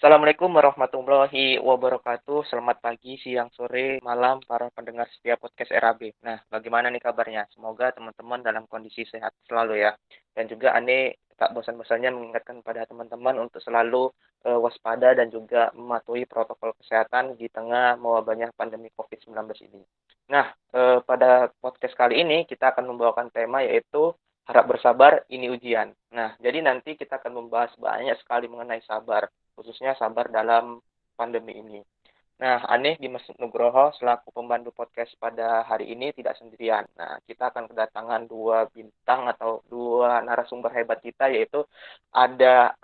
Assalamualaikum warahmatullahi wabarakatuh. Selamat pagi, siang, sore, malam para pendengar setiap podcast RAB. Nah, bagaimana nih kabarnya? Semoga teman-teman dalam kondisi sehat selalu ya. Dan juga Ane tak bosan-bosannya mengingatkan pada teman-teman untuk selalu waspada dan juga mematuhi protokol kesehatan di tengah mewabahnya pandemi COVID-19 ini. Nah, pada podcast kali ini kita akan membawakan tema yaitu harap bersabar, ini ujian. Nah, jadi nanti kita akan membahas banyak sekali mengenai sabar, khususnya sabar dalam pandemi ini. Nah, Aneh Dimas Nugroho selaku pemandu podcast pada hari ini tidak sendirian. Nah, kita akan kedatangan dua bintang atau dua narasumber hebat kita, yaitu ada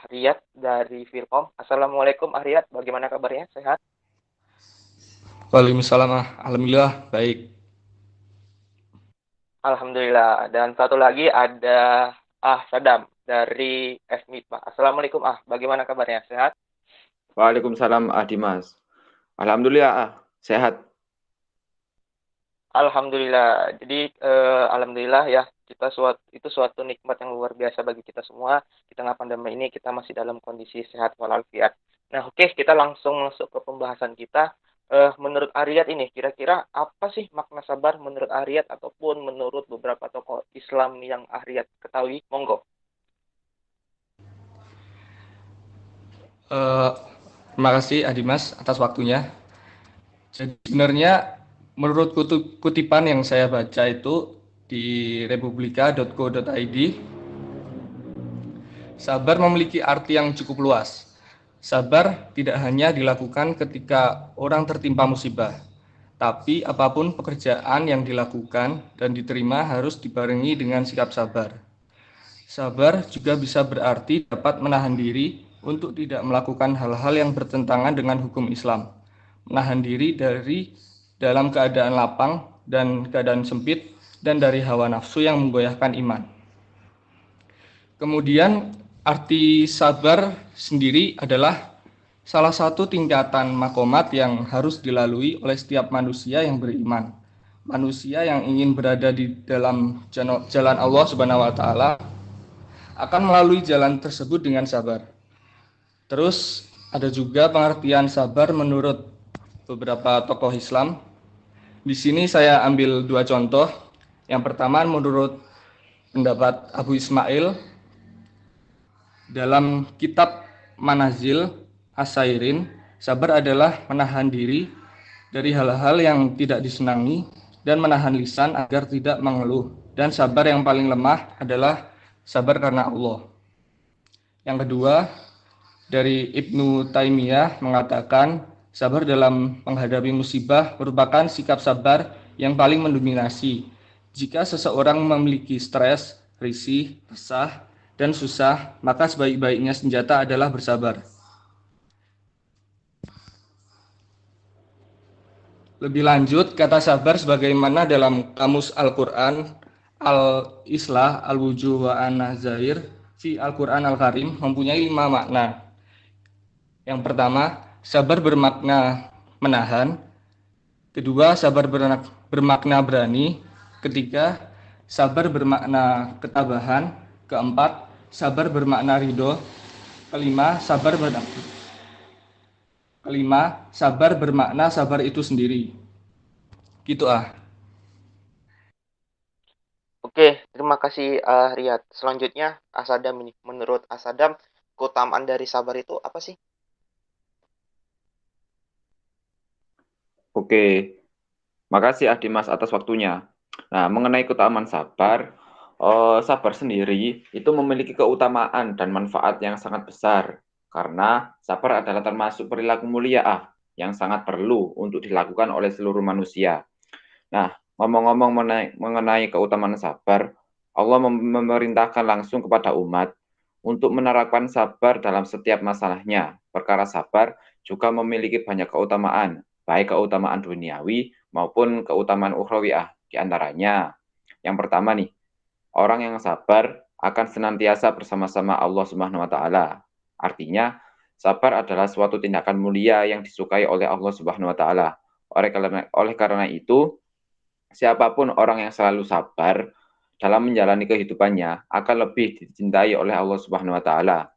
Riyad dari Vilkom. Assalamualaikum Riyad, bagaimana kabarnya? Sehat? Waalaikumsalam. Alhamdulillah baik. Alhamdulillah. Dan satu lagi ada Sadam dari FMIPA. Assalamualaikum bagaimana kabarnya? Sehat? Waalaikumsalam Dimas. Alhamdulillah sehat. Alhamdulillah. Jadi alhamdulillah ya itu suatu nikmat yang luar biasa bagi kita semua. Di tengah pandemi ini kita masih dalam kondisi sehat walafiat. Nah, oke, kita langsung masuk ke pembahasan kita. Menurut Ariyat ini kira-kira apa sih makna sabar menurut Ariyat ataupun menurut beberapa tokoh Islam yang Ariyat ketahui? Monggo. Eh, Terima kasih Adimas atas waktunya. Jadi sebenarnya menurut kutipan yang saya baca itu di republika.co.id, sabar memiliki arti yang cukup luas. Sabar tidak hanya dilakukan ketika orang tertimpa musibah, tapi apapun pekerjaan yang dilakukan dan diterima harus dibarengi dengan sikap sabar. Sabar juga bisa berarti dapat menahan diri untuk tidak melakukan hal-hal yang bertentangan dengan hukum Islam. Menahan diri dari dalam keadaan lapang dan keadaan sempit dan dari hawa nafsu yang menggoyahkan iman. Kemudian arti sabar sendiri adalah salah satu tingkatan makomat yang harus dilalui oleh setiap manusia yang beriman. Manusia yang ingin berada di dalam jalan Allah Subhanahu wa taala akan melalui jalan tersebut dengan sabar. Terus ada juga pengertian sabar menurut beberapa tokoh Islam. Di sini saya ambil dua contoh. Yang pertama menurut pendapat Abu Ismail dalam kitab Manazil As-Sairin, sabar adalah menahan diri dari hal-hal yang tidak disenangi dan menahan lisan agar tidak mengeluh. Dan sabar yang paling lemah adalah sabar karena Allah. Yang kedua, dari Ibnu Taimiyah mengatakan sabar dalam menghadapi musibah merupakan sikap sabar yang paling mendominasi. Jika seseorang memiliki stres, risih, resah, dan susah, maka sebaik-baiknya senjata adalah bersabar. Lebih lanjut, kata sabar sebagaimana dalam Kamus Al-Quran, Al-Islah, Al-Wujuh wa An-Nazair, fi Al-Quran Al-Karim mempunyai 5 makna. Yang pertama, sabar bermakna menahan. Kedua, sabar bermakna berani. Ketiga, sabar bermakna ketabahan. Keempat, sabar bermakna ridho. Kelima, sabar bermakna sabar itu sendiri. Gitu Oke, terima kasih Riyad. Selanjutnya Asadam ini. Menurut Asadam, keutamaan dari sabar itu apa sih? Oke, makasih Dimas atas waktunya. Nah, mengenai keutamaan sabar, sabar sendiri itu memiliki keutamaan dan manfaat yang sangat besar karena sabar adalah termasuk perilaku mulia yang sangat perlu untuk dilakukan oleh seluruh manusia. Nah, ngomong-ngomong mengenai keutamaan sabar, Allah memerintahkan langsung kepada umat untuk menerapkan sabar dalam setiap masalahnya. Perkara sabar juga memiliki banyak keutamaan, baik keutamaan duniawi maupun keutamaan ukhrawi. Di antaranya, yang pertama nih, orang yang sabar akan senantiasa bersama-sama Allah Subhanahu wa taala. Artinya, sabar adalah suatu tindakan mulia yang disukai oleh Allah Subhanahu wa taala. Oleh karena itu, siapapun orang yang selalu sabar dalam menjalani kehidupannya akan lebih dicintai oleh Allah Subhanahu wa taala.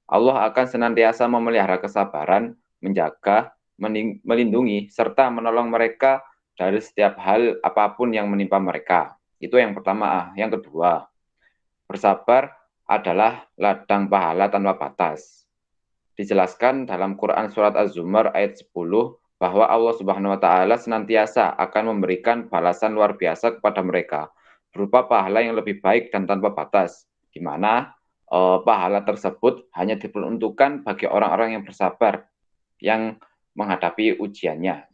Allah akan senantiasa memelihara kesabaran, menjaga, melindungi, serta menolong mereka dari setiap hal apapun yang menimpa mereka. Itu yang pertama. Yang kedua, bersabar adalah ladang pahala tanpa batas. Dijelaskan dalam Quran Surat Az-Zumar ayat 10 bahwa Allah Subhanahu wa Ta'ala senantiasa akan memberikan balasan luar biasa kepada mereka berupa pahala yang lebih baik dan tanpa batas, di mana pahala tersebut hanya diperuntukkan bagi orang-orang yang bersabar yang menghadapi ujiannya.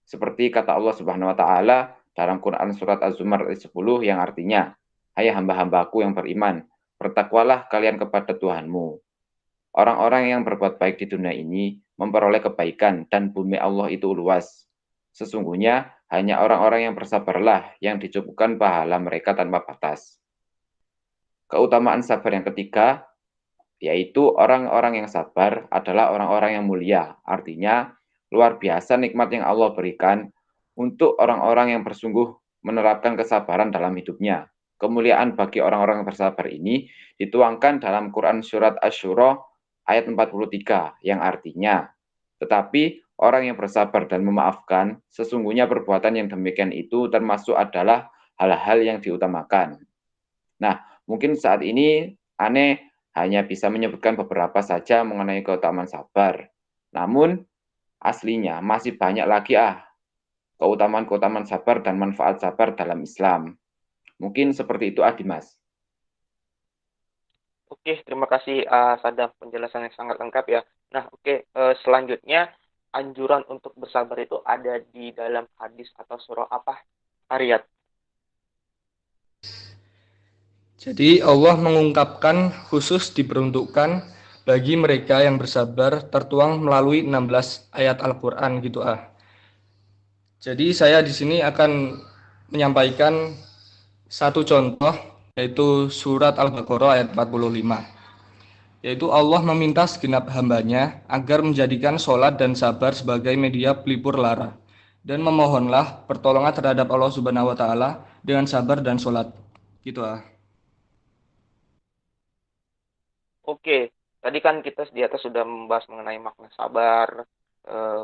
Seperti kata Allah Subhanahu wa Ta'ala dalam Quran Surat Az-Zumar ayat 10 yang artinya, hai hamba-hambaku yang beriman, bertakwalah kalian kepada Tuhanmu. Orang-orang yang berbuat baik di dunia ini memperoleh kebaikan dan bumi Allah itu luas. Sesungguhnya hanya orang-orang yang bersabarlah yang dicukupkan pahala mereka tanpa batas. Keutamaan sabar yang ketiga, yaitu orang-orang yang sabar adalah orang-orang yang mulia. Artinya, luar biasa nikmat yang Allah berikan untuk orang-orang yang bersungguh menerapkan kesabaran dalam hidupnya. Kemuliaan bagi orang-orang yang bersabar ini dituangkan dalam Quran Surat Asy-Syura ayat 43 yang artinya, tetapi orang yang bersabar dan memaafkan, sesungguhnya perbuatan yang demikian itu termasuk adalah hal-hal yang diutamakan. Nah, mungkin saat ini aneh hanya bisa menyebutkan beberapa saja mengenai keutamaan sabar. Namun, aslinya masih banyak lagi keutamaan-keutamaan sabar dan manfaat sabar dalam Islam. Mungkin seperti itu Dimas. Oke, terima kasih Sadam, penjelasan yang sangat lengkap ya. Nah, oke, selanjutnya anjuran untuk bersabar itu ada di dalam hadis atau surah apa, Ariyat? Jadi Allah mengungkapkan khusus diperuntukkan bagi mereka yang bersabar tertuang melalui 16 ayat Al-Qur'an gitu Jadi saya di sini akan menyampaikan satu contoh yaitu surat Al-Baqarah ayat 45. Yaitu Allah meminta segenap hambanya agar menjadikan sholat dan sabar sebagai media pelipur lara dan memohonlah pertolongan terhadap Allah Subhanahu wa Ta'ala dengan sabar dan sholat. Gitu Oke, tadi kan kita di atas sudah membahas mengenai makna sabar,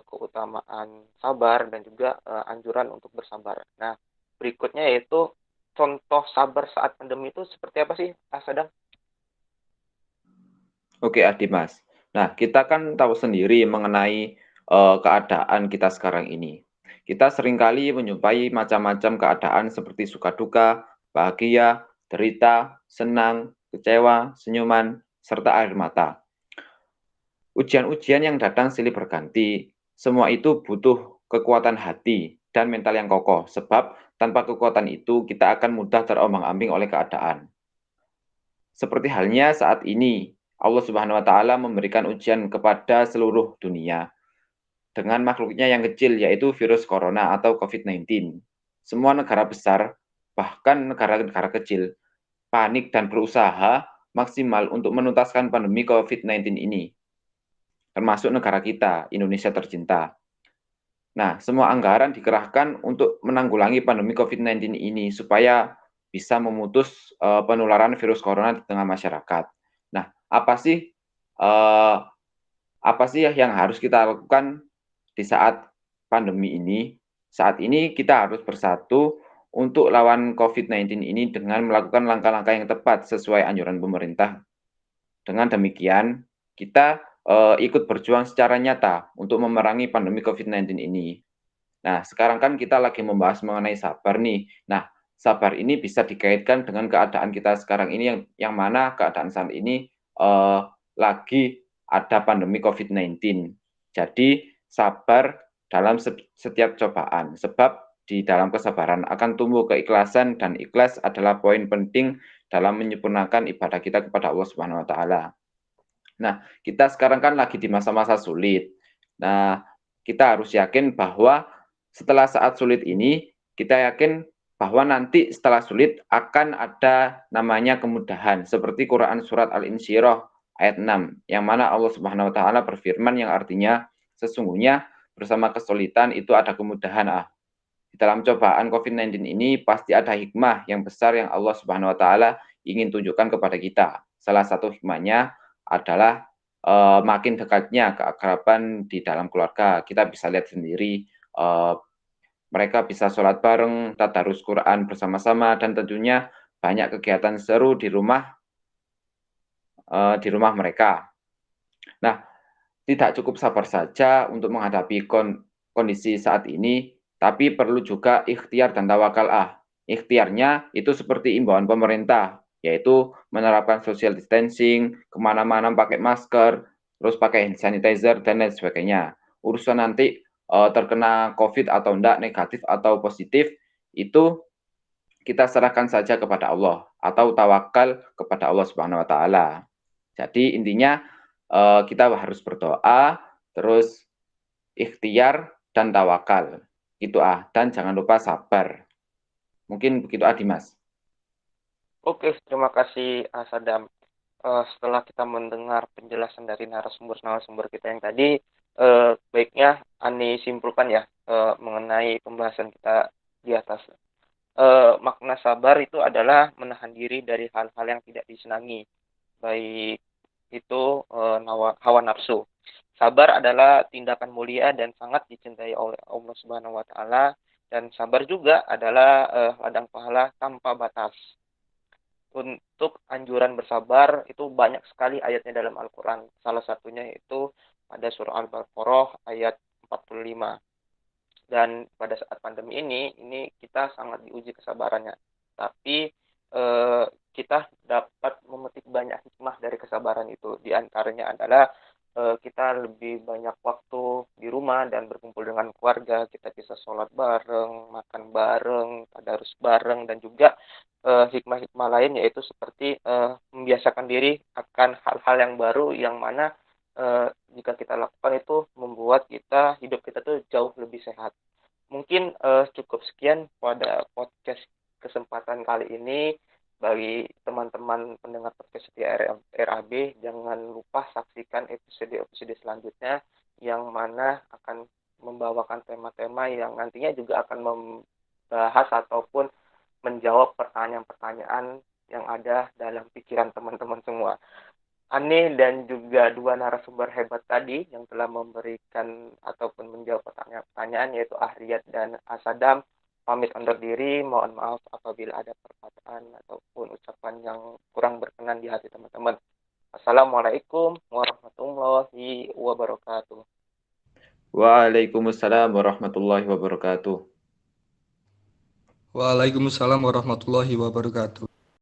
keutamaan sabar, dan juga anjuran untuk bersabar. Nah, berikutnya yaitu contoh sabar saat pandemi itu seperti apa sih, Sadam? Oke, Dimas. Nah, kita kan tahu sendiri mengenai keadaan kita sekarang ini. Kita seringkali menjumpai macam-macam keadaan seperti suka duka, bahagia, derita, senang, kecewa, senyuman, serta air mata. Ujian-ujian yang datang silih berganti, semua itu butuh kekuatan hati dan mental yang kokoh, sebab tanpa kekuatan itu kita akan mudah terombang-ambing oleh keadaan. Seperti halnya saat ini, Allah Subhanahu wa Ta'ala memberikan ujian kepada seluruh dunia dengan makhluknya yang kecil, yaitu virus corona atau COVID-19. Semua negara besar, bahkan negara-negara kecil, panik dan berusaha maksimal untuk menuntaskan pandemi COVID-19 ini, termasuk negara kita, Indonesia tercinta. Nah, semua anggaran dikerahkan untuk menanggulangi pandemi COVID-19 ini supaya bisa memutus penularan virus corona di tengah masyarakat. Nah, apa sih yang harus kita lakukan di saat pandemi ini? Saat ini kita harus bersatu untuk lawan COVID-19 ini dengan melakukan langkah-langkah yang tepat sesuai anjuran pemerintah. Dengan demikian, kita ikut berjuang secara nyata untuk memerangi pandemi COVID-19 ini. Nah, sekarang kan kita lagi membahas mengenai sabar nih. Nah, sabar ini bisa dikaitkan dengan keadaan kita sekarang ini yang mana keadaan saat ini lagi ada pandemi COVID-19. Jadi, sabar dalam setiap cobaan. Sebab di dalam kesabaran akan tumbuh keikhlasan dan ikhlas adalah poin penting dalam menyempurnakan ibadah kita kepada Allah Subhanahu wa Ta'ala. Nah, kita sekarang kan lagi di masa-masa sulit. Nah, kita harus yakin bahwa setelah saat sulit ini, kita yakin bahwa nanti setelah sulit akan ada namanya kemudahan. Seperti Quran Surat Al-Insyirah ayat 6, yang mana Allah Subhanahu wa Ta'ala berfirman yang artinya, sesungguhnya bersama kesulitan itu ada kemudahan. Di dalam cobaan COVID-19 ini pasti ada hikmah yang besar yang Allah Subhanahu wa Ta'ala ingin tunjukkan kepada kita. Salah satu hikmahnya adalah makin dekatnya keakraban di dalam keluarga. Kita bisa lihat sendiri mereka bisa sholat bareng, tadarus Quran bersama-sama, dan tentunya banyak kegiatan seru di rumah mereka. Nah, tidak cukup sabar saja untuk menghadapi kondisi saat ini, tapi perlu juga ikhtiar dan tawakal. Ikhtiarnya itu seperti imbauan pemerintah, yaitu menerapkan social distancing, kemana-mana pakai masker, terus pakai hand sanitizer, dan lain sebagainya. Urusan nanti terkena COVID atau enggak, negatif atau positif, itu kita serahkan saja kepada Allah, atau tawakal kepada Allah Subhanahu wa Ta'ala. Jadi intinya kita harus berdoa, terus ikhtiar dan tawakal. Itu dan jangan lupa sabar. Mungkin begitu Dimas. Oke, terima kasih Sadam. Setelah kita mendengar penjelasan dari narasumber kita yang tadi, baiknya Ani simpulkan ya mengenai pembahasan kita di atas. Makna sabar itu adalah menahan diri dari hal-hal yang tidak disenangi, baik itu hawa nafsu. Sabar adalah tindakan mulia dan sangat dicintai oleh Allah Subhanahu wa Ta'ala, dan sabar juga adalah ladang pahala tanpa batas. Untuk anjuran bersabar itu banyak sekali ayatnya dalam Al-Quran. Salah satunya itu pada surah Al-Baqarah ayat 45. Dan pada saat pandemi ini kita sangat diuji kesabarannya. Tapi kita dapat memetik banyak hikmah dari kesabaran itu. Di antaranya adalah kita lebih banyak waktu di rumah dan berkumpul dengan keluarga. Kita bisa sholat bareng, makan bareng, tadarus bareng, dan juga hikmah-hikmah lain yaitu seperti membiasakan diri akan hal-hal yang baru yang mana jika kita lakukan itu membuat hidup kita tuh jauh lebih sehat. Mungkin cukup sekian pada podcast kesempatan kali ini. Bagi teman-teman pendengar podcast setia RAB, jangan lupa saksikan episode-episode selanjutnya yang mana akan membawakan tema-tema yang nantinya juga akan membahas ataupun menjawab pertanyaan-pertanyaan yang ada dalam pikiran teman-teman semua. Ani dan juga dua narasumber hebat tadi yang telah memberikan ataupun menjawab pertanyaan-pertanyaan yaitu Ahriyat dan Asadam pamit undur diri. Mohon maaf apabila ada perkataan ataupun ucapan yang kurang berkenan di hati teman-teman. Assalamualaikum warahmatullahi wabarakatuh. Waalaikumsalam warahmatullahi wabarakatuh. Waalaikumsalam warahmatullahi wabarakatuh.